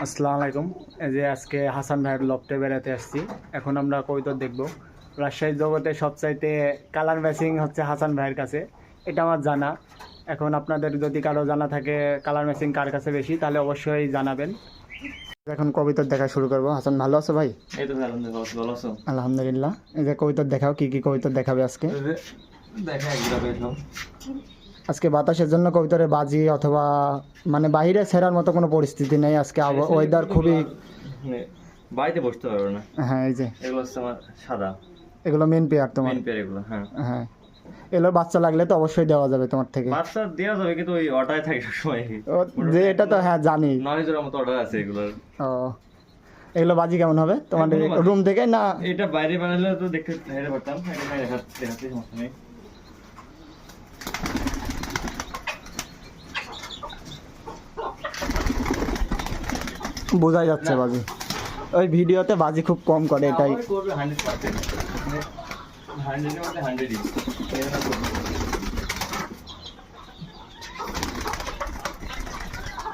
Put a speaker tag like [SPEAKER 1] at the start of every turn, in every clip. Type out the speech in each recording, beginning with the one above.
[SPEAKER 1] আসসালামু আলাইকুম। এই যে আজকে হাসান ভাইয়ের লফটে বেড়াতে আসছি। এখন আমরা কবুতর দেখব। রাজশাহী জগতে সবচাইতে কালার ম্যাচিং হচ্ছে হাসান ভাইয়ের কাছে, এটা আমার জানা। এখন আপনাদের যদি কারো জানা থাকে কালার ম্যাচিং কার কাছে বেশি, তাহলে অবশ্যই জানাবেন। এখন কবুতর দেখা শুরু করবো। হাসান ভালো আছো ভাই?
[SPEAKER 2] এই তো ভাই, আলহামদুলিল্লাহ, ভালো আছো?
[SPEAKER 1] আলহামদুলিল্লাহ। এই যে কবুতর দেখাও, কি কি কবুতর দেখাবে আজকে?
[SPEAKER 2] দেখা একদম বেশম।
[SPEAKER 1] আজকে বাতাসের জন্য কবুতরের বাজি অথবা মানে বাইরে ছেড়ার মতো কোনো পরিস্থিতি নেই আজকে। ওয়েদার খুবই,
[SPEAKER 2] বাড়িতে বসতে পারবে না।
[SPEAKER 1] হ্যাঁ এই যে
[SPEAKER 2] এগুলো হচ্ছে আমার সাদা
[SPEAKER 1] এগুলো মেন পেয়ার তোমার?
[SPEAKER 2] মেন পেয়ার এগুলো। হ্যাঁ
[SPEAKER 1] হ্যাঁ, এগুলো বাচ্চা লাগলে তো অবশ্যই দেওয়া যাবে তোমার থেকে।
[SPEAKER 2] বাচ্চা দেওয়া যাবে, কিন্তু ওই অর্ডারে থাকে সবসময়।
[SPEAKER 1] যে এটা তো হ্যাঁ জানি,
[SPEAKER 2] 9,000 মতো অর্ডার আছে এগুলোর।
[SPEAKER 1] ও এগুলো বাজি কেমন হবে তোমার রুম থেকে? না
[SPEAKER 2] এটা বাইরে বানালে তো দেখতে হেরে পারতাম, এটা দেখাতে সমস্যা নেই।
[SPEAKER 1] বোঝাই যাচ্ছে বাজি, ওই ভিডিওতে বাজি খুব কম করে, এটাই।
[SPEAKER 2] করবে 100%, 100 এর মধ্যে 100ই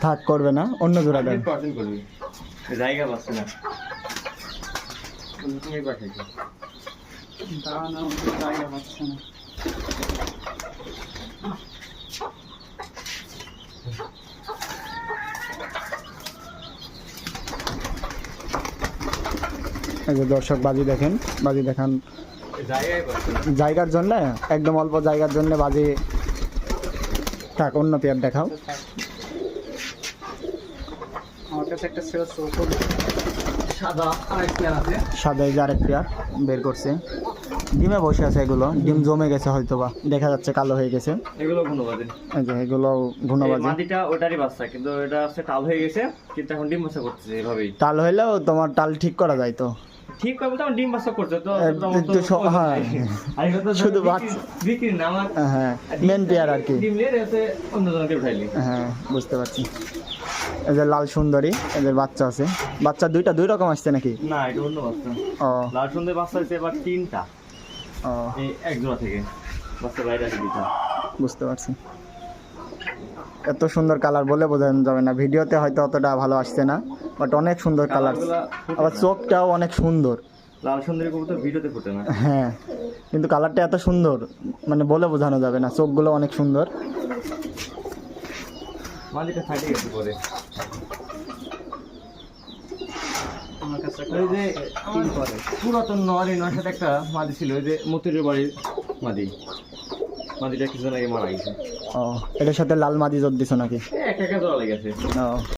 [SPEAKER 1] থাক, করবে না, অন্য জোড়া দেন।
[SPEAKER 2] 100% করবে। জায়গা পাচ্ছে না, তুমি পাঠাইছো।
[SPEAKER 1] জায়গা পাচ্ছে না। এই যে দর্শক বাজি দেখেন, বাজি দেখান।
[SPEAKER 2] জায়গায় পাচ্ছে না।
[SPEAKER 1] জায়গার জন্য, একদম অল্প জায়গার জন্য বাজি। থাক, অন্য পেয়ার দেখাও।
[SPEAKER 3] আমার কাছে একটা সেরা চৌকো
[SPEAKER 2] সাদা আরেক পেয়ার আছে।
[SPEAKER 1] সাদা এই যে আরেক পেয়ার বের করছে, ডিমে বসে আছে। এগুলো ডিম জমে গেছে হয়তো বা, দেখা যাচ্ছে কালো হয়ে গেছে।
[SPEAKER 2] এগুলো ঘুনোবাদে।
[SPEAKER 1] এই যে এগুলো ঘুনোবাজি।
[SPEAKER 2] মাটিটা ওটারই বাচ্চা, কিন্তু এটা হচ্ছে টাল হয়ে গেছে, কিন্তু এখন ডিম বাচ্চা করতেছে এভাবেই।
[SPEAKER 1] টাল হইলেও তোমার টাল ঠিক করা যায় তো?
[SPEAKER 2] ঠিক করে বলতে আমার ডিম বাচ্চা করছে তো।
[SPEAKER 1] হ্যাঁ, শুধু
[SPEAKER 2] বিক্রি না আমার।
[SPEAKER 1] হ্যাঁ মেন পেয়ার আর কি।
[SPEAKER 2] ডিম নিয়ে এসে অন্য জনকে উঠাইলি।
[SPEAKER 1] হ্যাঁ বুঝতে পারছি। এই যে লাল সুন্দরী, এদের বাচ্চা আছে। বাচ্চা দুই রকম আসছে নাকি?
[SPEAKER 2] না, এটা অন্য বাচ্চা।
[SPEAKER 1] ও
[SPEAKER 2] লাল সুন্দর বাচ্চা হচ্ছে এবার 3টা,
[SPEAKER 1] ও
[SPEAKER 2] এই এক জোড়া থেকে বাচ্চা বাইরে আছে 2টা।
[SPEAKER 1] বুঝতে পারছি। এত সুন্দর কালার বলে বোঝানো যাবে না, ভিডিওতে হয়তো অতটা ভালো আসছে না, বাট অনেক সুন্দর কালার। আবার চোখটাও অনেক সুন্দর।
[SPEAKER 2] লাল সুন্দরী কবুতর ভিডিওতে ফোটে না।
[SPEAKER 1] হ্যাঁ, কিন্তু কালারটা এত সুন্দর মানে বলে বোঝানো যাবে না, চোখগুলো অনেক সুন্দর।
[SPEAKER 2] মালিটা ফাটে গেছে পরে।
[SPEAKER 3] আমার কাছে
[SPEAKER 2] ওই যে পুরাতন নয়ের সাথে একটা মাদি ছিল, ওই যে মতিরের বাড়ির মাদি। মাদিটা কিছুদিন আগে মারা গেছে।
[SPEAKER 1] ও এটার সাথে লাল মাদি জোর দিছো নাকি?
[SPEAKER 2] একা একা জোড়া লেগেছে।
[SPEAKER 1] ও